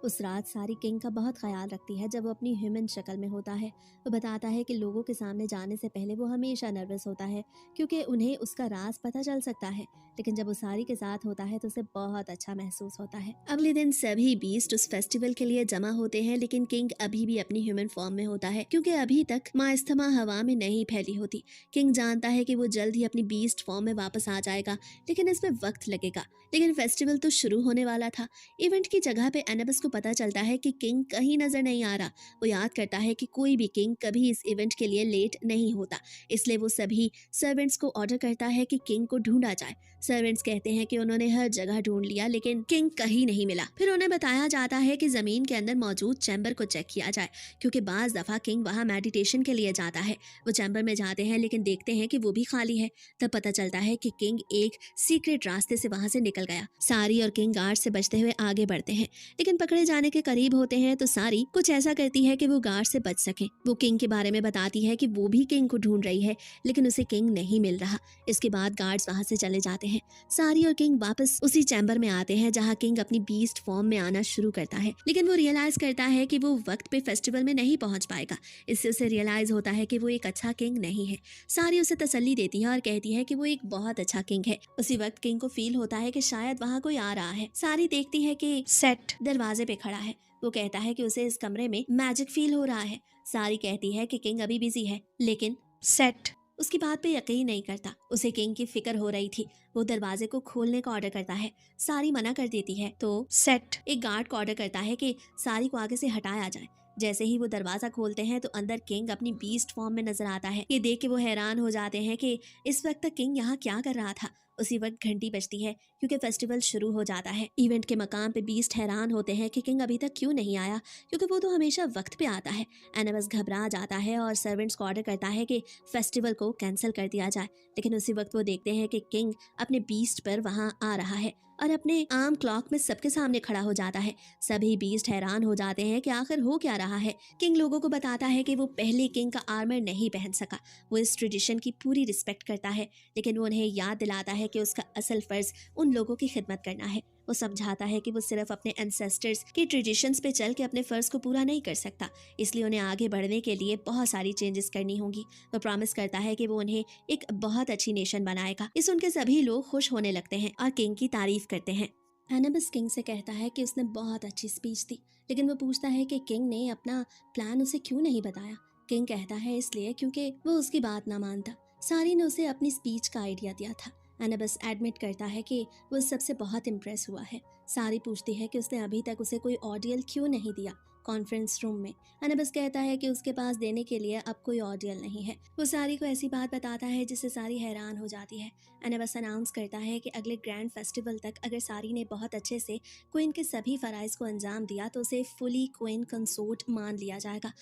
उस रात सारी किंग का बहुत ख्याल रखती है जब वो अपनी ह्यूमन शक्ल में होता है। वो बताता है कि लोगों के सामने जाने से पहले वो हमेशा नर्वस होता है क्योंकि उन्हें उसका राज पता चल सकता है, लेकिन जब वो सारी के साथ होता है तो उसे बहुत अच्छा महसूस होता है। अगले दिन सभी बीस्ट उस फेस्टिवल के लिए जमा होते हैं, लेकिन किंग अभी भी अपनी ह्यूमन फॉर्म में होता है क्योंकि अभी तक माइस्थमा हवा में नहीं फैली होती। किंग जानता है कि वो जल्द ही अपनी बीस्ट फॉर्म में वापस आ जाएगा, लेकिन इसमें वक्त लगेगा। लेकिन फेस्टिवल तो शुरू होने वाला था। इवेंट की जगह पे एनाबस को पता चलता है कि किंग कहीं नजर नहीं आ रहा। वो याद करता है कि कोई भी किंग कभी इस इवेंट के लिए लेट नहीं होता, इसलिए वो सभी सर्वेंट्स को ऑर्डर करता है कि किंग को ढूंढा जाए। सर्वेंट्स कहते हैं कि उन्होंने हर जगह ढूंढ लिया, लेकिन किंग कहीं नहीं मिला। फिर उन्हें बताया जाता है कि जमीन के अंदर मौजूद चैम्बर को चेक किया जाए, क्योंकि बाज दफा किंग वहां मेडिटेशन के लिए जाता है। वो चैम्बर में जाते हैं, लेकिन देखते हैं कि वो भी खाली है। तब पता चलता है कि किंग एक सीक्रेट रास्ते से वहां से निकल गया। सारी और किंग गार्ड से बचते हुए आगे बढ़ते हैं, लेकिन पकड़े जाने के करीब होते हैं तो सारी कुछ ऐसा करती है कि वो गार्ड से बच सके। वो किंग के बारे में बताती है कि वो भी किंग को ढूंढ रही है, लेकिन उसे किंग नहीं मिल रहा। इसके बाद गार्ड्स वहां से चले जाते हैं। सारी और किंग वापस उसी चैम्बर में आते हैं जहां किंग अपनी बीस्ट फॉर्म में आना शुरू करता है, लेकिन वो रियलाइज करता है कि वो वक्त पे फेस्टिवल में नहीं पहुंच पाएगा। इससे उसे रियलाइज होता है कि वो एक अच्छा किंग नहीं है। सारी उसे तसल्ली देती है और कहती है कि वो एक बहुत अच्छा किंग है। उसी वक्त किंग को फील होता है कि शायद वहां कोई आ रहा है। सारी देखती है कि सेट दरवाजे पे खड़ा है। वो कहता है कि उसे इस कमरे में मैजिक फील हो रहा है। सारी कहती है कि किंग अभी बिजी है, लेकिन सेट उसकी बात पे यकीन नहीं करता। उसे किंग की फिक्र हो रही थी। वो दरवाजे को खोलने का ऑर्डर करता है। सारी मना कर देती है तो सेट एक गार्ड को ऑर्डर करता है कि सारी को आगे से हटाया जाए। जैसे ही वो दरवाजा खोलते हैं तो अंदर किंग अपनी बीस्ट फॉर्म में नजर आता है। ये देख के वो हैरान हो जाते हैं कि इस वक्त तक किंग यहाँ क्या कर रहा था। उसी वक्त घंटी बजती है क्योंकि फेस्टिवल शुरू हो जाता है। इवेंट के मकाम पे बीस्ट हैरान होते हैं कि किंग अभी तक क्यों नहीं आया, क्योंकि वो तो हमेशा वक्त पे आता है। एनाबस घबरा जाता है और सर्वेंट्स को ऑर्डर करता है कि फेस्टिवल को कैंसिल कर दिया जाए, लेकिन उसी वक्त वो देखते हैं कि किंग अपने बीस्ट पर वहां आ रहा है और अपने आर्म क्लॉक में सबके सामने खड़ा हो जाता है। सभी बीस्ट हैरान हो जाते हैं कि आखिर हो क्या रहा है। किंग लोगों को बताता है कि वो पहले किंग का आर्मर नहीं पहन सका। वो इस ट्रेडिशन की पूरी रिस्पेक्ट करता है, लेकिन वो उन्हें याद दिलाता है कि उसका असल फर्ज उन लोगों की खिदमत करना है। वो समझाता है कि वो सिर्फ अपने एंसेस्टर्स की ट्रेडिशंस पे चल के अपने फर्ज को पूरा नहीं कर सकता, इसलिए उन्हें आगे बढ़ने के लिए बहुत सारी चेंजेस करनी होंगी। वो प्रॉमिस करता है कि वो उन्हें एक बहुत अच्छी नेशन बनाएगा। इस सुन के सभी लोग खुश होने लगते हैं और किंग की तारीफ करते हैं। एनाबस किंग से कहता है कि उसने बहुत अच्छी स्पीच दी, लेकिन वो पूछता है कि किंग ने अपना प्लान उसे क्यों नहीं बताया। किंग कहता है इसलिए क्योंकि वो उसकी बात ना मानता। सारी ने उसे अपनी स्पीच का आइडिया दिया था। एनाबस एडमिट करता है कि वो सबसे बहुत इम्प्रेस हुआ है। सारी पूछती है कि उसने अभी तक उसे कोई ऑडियल क्यों नहीं दिया कॉन्फ्रेंस रूम में। एनाबस कहता है कि उसके पास देने के लिए अब कोई ऑडियल नहीं है। वो सारी को ऐसी बात बताता है जिससे सारी हैरान हो जाती है। एनाबस अनाउंस करता है कि अगले ग्रैंड फेस्टिवल तक अगर सारी ने बहुत अच्छे से क्वीन के सभी फराइज को अंजाम दिया तो उसे फुली क्वीन कंसोर्ट मान लिया जाएगा।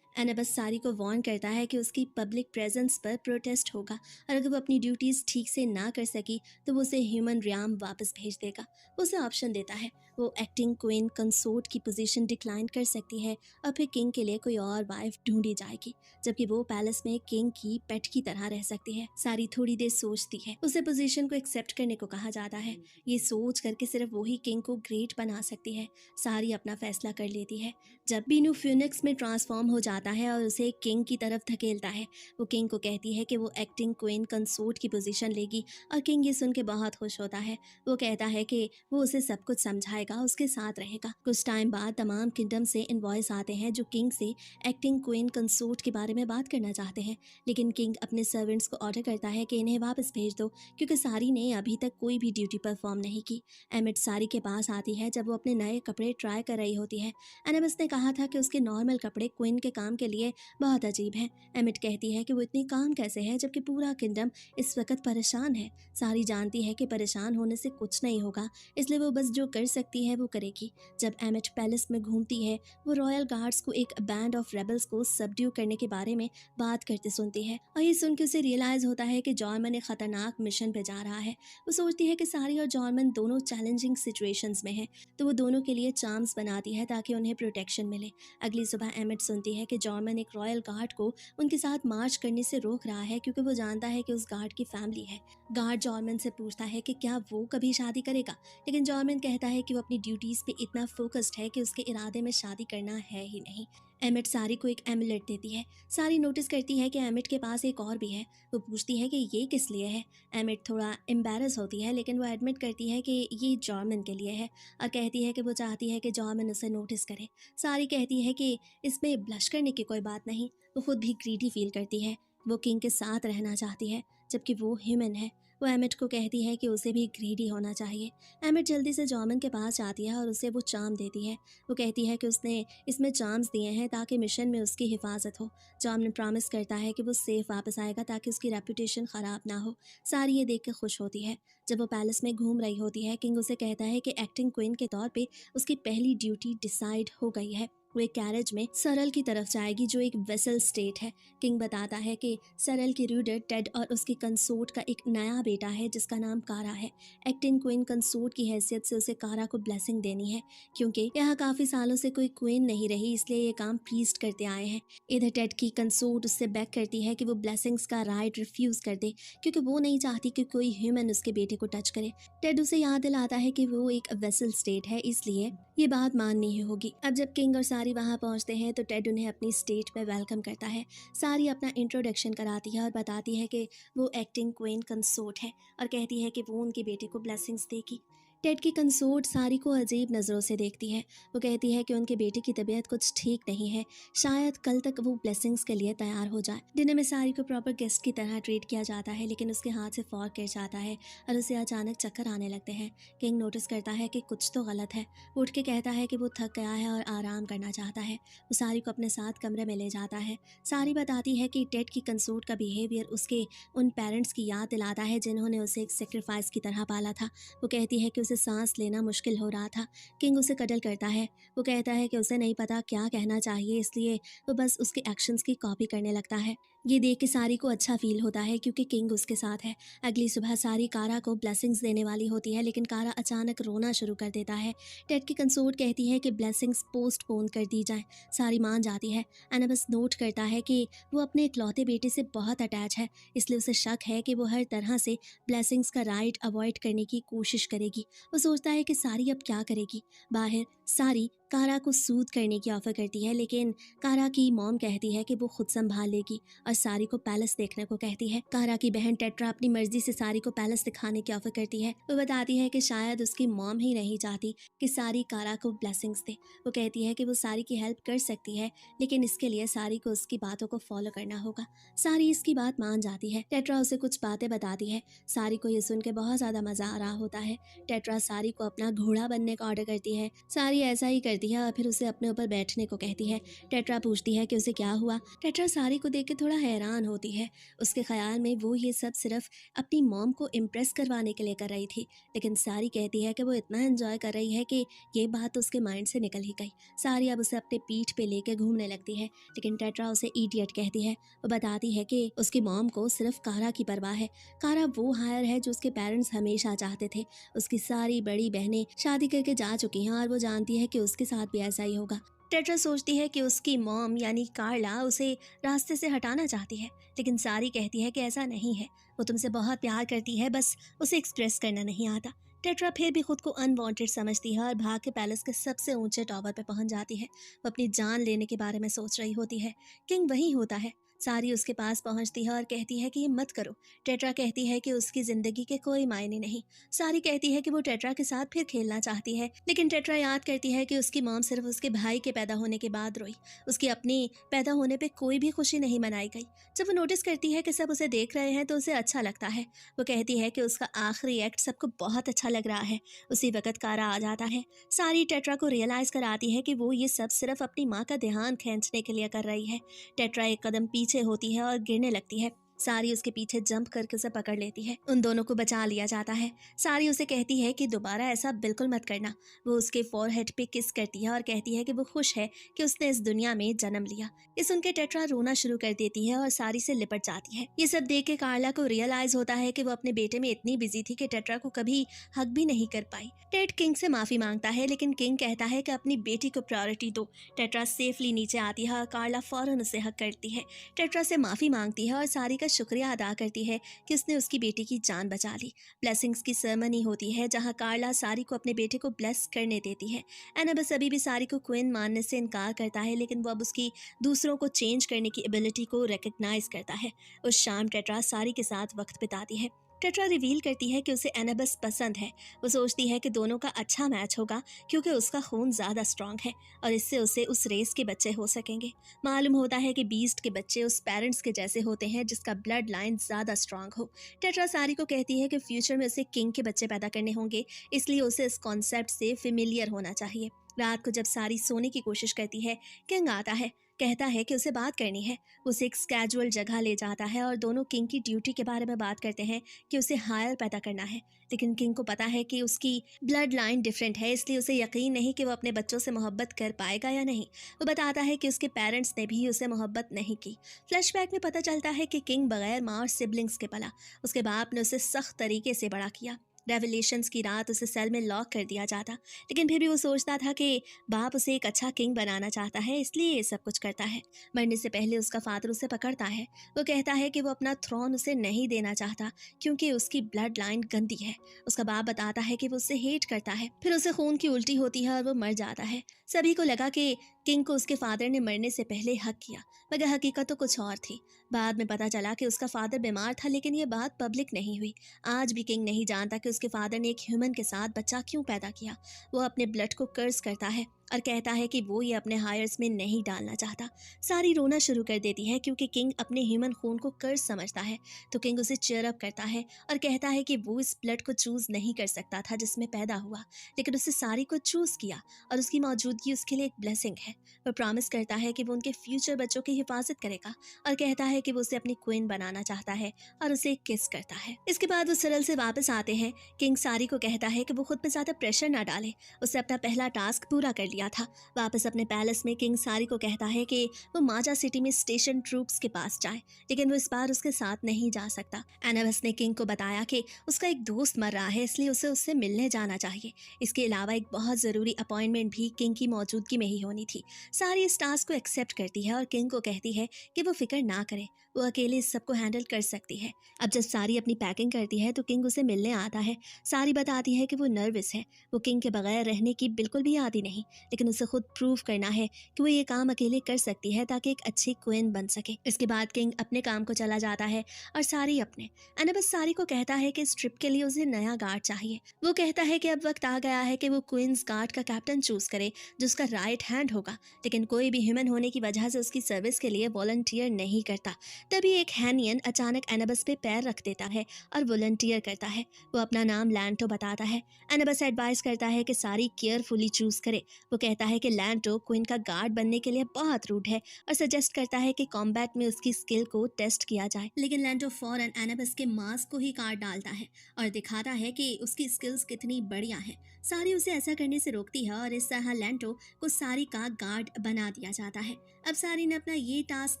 एनाबस सारी को वार्न करता है कि उसकी पब्लिक प्रेजेंस पर प्रोटेस्ट होगा और अगर वो अपनी ड्यूटीज ठीक से ना कर सकी तो वो उसे ह्यूमन रियाम वापस भेज देगा। वो उसे ऑप्शन देता है। वो एक्टिंग क्वीन कंसोर्ट की पोजीशन डिक्लाइन कर सकती है और फिर किंग के लिए कोई और वाइफ ढूंढी जाएगी, जबकि वो पैलेस में किंग की पेट की तरह रह सकती है। सारी थोड़ी देर सोचती है। उसे पोजीशन को एक्सेप्ट करने को कहा जाता है। ये सोच करके सिर्फ वही किंग को ग्रेट बना सकती है। सारी अपना फैसला कर लेती है। जब बीनू फ्यूनिक्स में ट्रांसफॉर्म हो जाता है और उसे किंग की तरफ धकेलता है, वो किंग को कहती है कि वो एक्टिंग क्वीन कंसोर्ट की पोजीशन लेगी और किंग ये सुन के बहुत खुश होता है। वो कहता है कि वो उसे सब कुछ समझाएगा, उसके साथ रहेगा। कुछ टाइम बाद तमाम किंगडम से इनवॉइस आते हैं जो किंग से एक्टिंग क्वीन कंसोर्ट के बारे में बात करना चाहते हैं, लेकिन किंग अपने सर्वेंट्स को ऑर्डर करता है कि इन्हें वापस भेज दो क्योंकि सारी ने अभी तक कोई भी ड्यूटी परफॉर्म नहीं की। एमिट सारी के पास आती है जब वो अपने नए कपड़े ट्राई कर रही होती है। एनाबस ने कहा था कि उसके नॉर्मल कपड़े क्वीन के काम के लिए बहुत अजीब हैं। एमिट कहती है कि वो इतनी काम कैसे है जबकि पूरा किंगडम इस वक्त परेशान है। सारी जानती है कि परेशान होने से कुछ नहीं होगा, इसलिए वो बस जो कर सकती है वो करेगी। जब एमिट पैलेस में घूमती है, वो रॉयल गार्ड्स को एक बैंड ऑफ रेबल्स को सबड्यू करने के बारे में बात करते सुनती है और ये सुन के उसे रियलाइज होता है कि जॉर्मन एक खतरनाक मिशन पे जा रहा है। वो सोचती है कि सारी और जॉर्मन दोनों चैलेंजिंग सिचुएशंस में हैं, तो वो दोनों के लिए चार्म्स बनाती है ताकि उन्हें प्रोटेक्शन मिले। अगली सुबह एमिट सुनती है कि जॉर्मन एक रॉयल गार्ड को उनके साथ मार्च करने से रोक रहा है क्योंकि वो जानता है कि उस गार्ड की फैमिली है। गार्ड जॉर्मन से पूछता है कि क्या वो कभी शादी करेगा, लेकिन जॉर्मन कहता है कि वो अपनी ड्यूटीज़ पे इतना फोकस्ड है कि उसके इरादे में शादी करना है ही नहीं। एमिट सारी को एक एमुलेट देती है। सारी नोटिस करती है कि एमिट के पास एक और भी है। वो पूछती है कि ये किस लिए है। एमिट थोड़ा एम्बेरस होती है, लेकिन वो एडमिट करती है कि ये जॉर्मन के लिए है और कहती है कि वो चाहती है कि जॉर्मन उसे नोटिस करे। सारी कहती है कि इसमें ब्लश करने की कोई बात नहीं। वो खुद भी ग्रीडी फील करती है। वो किंग के साथ रहना चाहती है, जबकि वो ह्यूमन है। वो एमिट को कहती है कि उसे भी ग्रीडी होना चाहिए। एमिट जल्दी से जॉर्मन के पास जाती है और उसे वो चार्म देती है। वो कहती है कि उसने इसमें चार्म्स दिए हैं ताकि मिशन में उसकी हिफाजत हो। जॉर्मन प्रॉमिस करता है कि वो सेफ वापस आएगा ताकि उसकी रेपुटेशन ख़राब ना हो। सारी ये देख के खुश होती है। जब वो पैलेस में घूम रही होती है, किंग उसे कहता है कि एक्टिंग क्वीन के तौर पे उसकी पहली ड्यूटी डिसाइड हो गई है। वो एक कैरेज में सरल की तरफ जाएगी जो एक वेसल स्टेट है। किंग बताता है कि सरल की रूडर टेड और उसकी कंसोर्ट का एक नया बेटा है जिसका नाम कारा है। एक्टिंग क्वीन कंसोर्ट की हैसियत से उसे कारा को ब्लेसिंग देनी है, क्योंकि यहाँ काफ़ी सालों से कोई क्वीन नहीं रही, इसलिए ये काम प्रीस्ट करते आए हैं। इधर टेड की कंसोर्ट उससे बैक करती है कि वो ब्लेसिंग्स का राइट रिफ्यूज़ कर दे, क्योंकि वो नहीं चाहती कि कोई ह्यूमन उसके बेटे को टच करे। टेड उसे याद दिलाता है कि वो एक वेसल स्टेट है, इसलिए ये बात माननी ही होगी। अब जब किंग और सारी वहाँ पहुँचते हैं तो टेड उन्हें अपनी स्टेट में वेलकम करता है। सारी अपना इंट्रोडक्शन कराती है और बताती है कि वो एक्टिंग क्वीन कंसोर्ट है और कहती है कि वो उनके बेटे को ब्लेसिंग्स देगी। टेड की कंसोर्ट सारी को अजीब नज़रों से देखती है। वो कहती है कि उनके बेटे की तबीयत कुछ ठीक नहीं है, शायद कल तक वो ब्लेसिंग्स के लिए तैयार हो जाए। डिनर में सारी को प्रॉपर गेस्ट की तरह ट्रीट किया जाता है, लेकिन उसके हाथ से फॉर्क गिर जाता है और उसे अचानक चक्कर आने लगते हैं। किंग नोटिस करता है कि कुछ तो गलत है। वो उठ के कहता है कि वो थक गया है और आराम करना चाहता है। वो सारी को अपने साथ कमरे में ले जाता है। सारी बताती है कि टेड की कंसोर्ट का बिहेवियर उसके उन पेरेंट्स की याद दिलाता है जिन्होंने उसे एक सेक्रीफाइस की तरह पाला था। वो कहती है कि उसे सांस लेना मुश्किल हो रहा था। किंग उसे कटल करता है। वो कहता है कि उसे नहीं पता क्या कहना चाहिए, इसलिए वो बस उसके एक्शंस की कॉपी करने लगता है। ये देख के सारी को अच्छा फील होता है क्योंकि किंग उसके साथ है। अगली सुबह सारी कारा को ब्लेसिंग्स देने वाली होती है, लेकिन कारा अचानक रोना शुरू कर देता है। टेड की कंसोर्ट कहती है कि ब्लेसिंग्स पोस्टपोन कर दी जाए। सारी मान जाती है। एनाबस नोट करता है कि वो अपने इकलौते बेटे से बहुत अटैच है, इसलिए उसे शक है कि वो हर तरह से ब्लेसिंग्स का राइट अवॉइड करने की कोशिश करेगी। वो सोचता है कि सारी अब क्या करेगी। बाहर सारी कारा को सूद करने की ऑफर करती है, लेकिन कारा की मॉम कहती है कि वो खुद संभाल लेगी और सारी को पैलेस देखने को कहती है। कारा की बहन टेट्रा अपनी मर्जी से सारी को पैलेस दिखाने की ऑफर करती है। वो बताती है कि शायद उसकी मॉम ही नहीं चाहती कि सारी कारा को ब्लेसिंग्स दे। वो कहती है कि वो सारी की हेल्प कर सकती है, लेकिन इसके लिए सारी को उसकी बातों को फॉलो करना होगा। सारी इसकी बात मान जाती है। टेट्रा उसे कुछ बातें बताती है। सारी को ये सुन के बहुत ज़्यादा मज़ा आ रहा होता है। टेट्रा सारी को अपना घोड़ा बनने का ऑर्डर करती है। सारी ऐसा ही करती है और फिर उसे अपने ऊपर बैठने को कहती है। टेट्रा पूछती है कि उसे क्या हुआ। टेट्रा सारी को देख के थोड़ा हैरान होती है। उसके ख्याल में वो ये सब सिर्फ अपनी मॉम को इम्प्रेस करवाने के लिए कर रही थी, लेकिन सारी कहती है कि वो इतना एंजॉय कर रही है कि ये बात उसके माइंड से निकल ही गई। सारी अब उसे अपने पीठ पे लेके घूमने लगती है, लेकिन टेट्रा उसे इडियट कहती है। वो बताती है कि उसकी मॉम को सिर्फ कारा की परवाह है। कारा वो हायर है जो उसके पेरेंट्स हमेशा चाहते थे। उसकी सारी बड़ी बहनें शादी करके जा चुकी हैं और वो जानती है कि उसके साथ भी ऐसा ही होगा। टेट्रा सोचती है कि उसकी मॉम यानी कार्ला उसे रास्ते से हटाना चाहती है, लेकिन सारी कहती है कि ऐसा नहीं है। वो तुमसे बहुत प्यार करती है, बस उसे एक्सप्रेस करना नहीं आता। टेट्रा फिर भी खुद को अनवांटेड समझती है और भाग के पैलेस के सबसे ऊंचे टॉवर पर पहुंच जाती है। वो अपनी जान लेने के बारे में सोच रही होती है। किंग वहीं होता है। सारी उसके पास पहुंचती है और कहती है कि ये मत करो। टेट्रा कहती है कि उसकी ज़िंदगी के कोई मायने नहीं। सारी कहती है कि वो टेट्रा के साथ फिर खेलना चाहती है, लेकिन टेट्रा याद करती है कि उसकी मॉम सिर्फ उसके भाई के पैदा होने के बाद रोई। उसकी अपनी पैदा होने पे कोई भी खुशी नहीं मनाई गई। जब वो नोटिस करती है कि सब उसे देख रहे हैं तो उसे अच्छा लगता है। वो कहती है कि उसका आखिरी एक्ट सबको बहुत अच्छा लग रहा है। उसी वक्त कारा आ जाता है। सारी टेट्रा को रियलाइज़ कराती है कि वो ये सब सिर्फ अपनी माँ का ध्यान खींचने के लिए कर रही है। टेट्रा एक कदम पीछे होती है और गिरने लगती है। सारी उसके पीछे जंप करके उसे पकड़ लेती है। उन दोनों को बचा लिया जाता है। सारी उसे कहती है कि दोबारा ऐसा बिल्कुल मत करना। वो उसके फोरहेड पे किस करती है और कहती है कि वो खुश है कि उसने इस दुनिया में जन्म लिया। ये सुन के टेट्रा रोना शुरू कर देती है और सारी से लिपट जाती है। ये सब देख के कार्ला को रियलाइज होता है कि वो अपने बेटे में इतनी बिजी थी कि टेट्रा को कभी हक भी नहीं कर पाई। टेड किंग से माफी मांगता है, लेकिन किंग कहता है कि अपनी बेटी को प्रायोरिटी दो। टेट्रा सेफली नीचे आती है और कार्ला फौरन उसे हक करती है। टेट्रा से माफी मांगती है और सारी का शुक्रिया अदा करती है कि उसने उसकी बेटी की जान बचा ली। ब्लेसिंग्स की सेरेमनी होती है जहाँ कार्ला सारी को अपने बेटे को ब्लेस करने देती है। एनाबस अभी भी सारी को क्वीन मानने से इनकार करता है, लेकिन वो अब उसकी दूसरों को चेंज करने की एबिलिटी को रिकग्नाइज करता है। उस शाम टेट्रा सारी के साथ वक्त बिताती है। टेट्रा रिवील करती है कि उसे एनाबस पसंद है। वो सोचती है कि दोनों का अच्छा मैच होगा क्योंकि उसका खून ज़्यादा स्ट्रांग है और इससे उसे उस रेस के बच्चे हो सकेंगे। मालूम होता है कि बीस्ट के बच्चे उस पेरेंट्स के जैसे होते हैं जिसका ब्लड लाइन ज़्यादा स्ट्रांग हो। टेट्रा सारी को कहती है कि फ्यूचर में उसे किंग के बच्चे पैदा करने होंगे, इसलिए उसे इस कॉन्सेप्ट से फेमिलियर होना चाहिए। रात को जब सारी सोने की कोशिश करती है, किंग आता है, कहता है कि उसे बात करनी है। उसे एक कैजुअल जगह ले जाता है और दोनों किंग की ड्यूटी के बारे में बात करते हैं कि उसे हायर पैदा करना है। लेकिन किंग को पता है कि उसकी ब्लड लाइन डिफरेंट है, इसलिए उसे यकीन नहीं कि वो अपने बच्चों से मोहब्बत कर पाएगा या नहीं। वो बताता है कि उसके पेरेंट्स ने भी उसे मोहब्बत नहीं की। फ्लैशबैक में पता चलता है कि किंग बगैर माँ और सिबलिंग्स के पला। उसके बाप ने उसे सख्त तरीके से बड़ा किया। रेवलेशंस की रात उसे सेल में लॉक कर दिया जाता, लेकिन फिर भी वो सोचता था कि बाप उसे एक अच्छा किंग बनाना चाहता है, इसलिए ये सब कुछ करता है। मरने से पहले उसका फादर उसे पकड़ता है। वो कहता है कि वो अपना थ्रोन उसे नहीं देना चाहता क्योंकि उसकी ब्लड लाइन गंदी है। उसका बाप बताता है कि वो उसे हेट करता है। फिर उसे खून की उल्टी होती है और वो मर जाता है। सभी को लगा कि किंग को उसके फादर ने मरने से पहले हक किया, मगर हकीकत तो कुछ और थी। बाद में पता चला कि उसका फादर बीमार था, लेकिन ये बात पब्लिक नहीं हुई। आज भी किंग नहीं जानता कि उसके फादर ने एक ह्यूमन के साथ बच्चा क्यों पैदा किया। वो अपने ब्लड को कर्स करता है और कहता है कि वो ये अपने हायर्स में नहीं डालना चाहता। सारी रोना शुरू कर देती है क्योंकि किंग अपने ह्यूमन खून को कर्स समझता है। तो किंग उसे चीयर अप करता है और कहता है कि वो इस ब्लड को चूज नहीं कर सकता था जिसमें पैदा हुआ, लेकिन उसे सारी को चूज किया और उसकी मौजूदगी उसके लिए एक ब्लेसिंग है। वो प्रॉमिस करता है कि वो उनके फ्यूचर बच्चों की हिफाजत करेगा और कहता है कि वो उसे अपनी क्वीन बनाना चाहता है और उसे किस करता है। इसके बाद वो सरल से वापस आते हैं। किंग सारी को कहता है कि वो खुद पे ज्यादा प्रेशर ना डाले, उसने अपना पहला टास्क पूरा कर लिया था। वापस अपने पैलेस में किंग सारी को कहता है कि वो माजा सिटी में स्टेशन ट्रूप्स के पास जाए, लेकिन वो इस बार उसके साथ नहीं जा सकता। एनाबस ने किंग को बताया कि उसका एक दोस्त मर रहा है, इसलिए उसे उससे मिलने जाना चाहिए। इसके अलावा एक बहुत ज़रूरी अपॉइंटमेंट भी किंग की मौजूदगी में ही होनी थी। सारी इस टास्क को एक्सेप्ट करती है और किंग को कहती है कि वो फिक्र ना करे, वो अकेले इस सब को हैंडल कर सकती है। अब जब सारी अपनी पैकिंग करती है तो किंग उसे मिलने आता है। सारी बताती है कि वो नर्वस है, वो किंग के बगैर रहने की बिल्कुल भी आदी नहीं, लेकिन उसे खुद प्रूव करना है कि वो ये काम अकेले कर सकती है ताकि एक अच्छी क्वीन बन सके। इसके बाद किंग अपने काम को चला जाता है और सारी अपने। एनाबस सारी को कहता है कि इस ट्रिप के लिए उसे नया गार्ड चाहिए। वो कहता है कि अब वक्त आ गया है कि वो क्वींस गार्ड का कैप्टन चूज करे जो उसका राइट हैंड होगा, लेकिन कोई भी ह्यूमन होने की वजह से उसकी सर्विस के लिए वॉलंटियर नहीं करता। तभी एक हैनियन अचानक एनाबस पे पैर रख देता है और वॉलंटियर करता है। वो अपना नाम लैंटो बताता है। एनाबस एडवाइस करता है कि सारी केयरफुली चूज करे। वो कहता है कि लैंटो क्वीन का गार्ड बनने के लिए बहुत रूड है और सजेस्ट करता है कि कॉम्बैट में उसकी स्किल को टेस्ट किया जाए, लेकिन लैंटो फौरन एनाबस के मास्क को ही काट डालता है और दिखाता है कि उसकी स्किल्स कितनी बढ़िया है। सारी उसे ऐसा करने से रोकती है और इस तरह लैंटो को सारी का गार्ड बना दिया जाता है। अब सारी ने अपना ये टास्क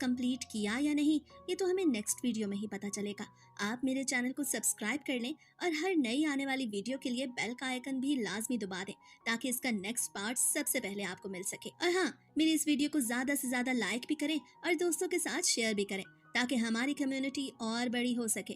कंप्लीट किया या नहीं, ये तो हमें नेक्स्ट वीडियो में ही पता चलेगा। आप मेरे चैनल को सब्सक्राइब कर लें और हर नई आने वाली वीडियो के लिए बेल का आइकन भी लाजमी दबा दें ताकि इसका नेक्स्ट पार्ट सबसे पहले आपको मिल सके। और हाँ, मेरी इस वीडियो को ज़्यादा से ज़्यादा लाइक भी करें और दोस्तों के साथ शेयर भी करें ताकि हमारी कम्युनिटी और बड़ी हो सके।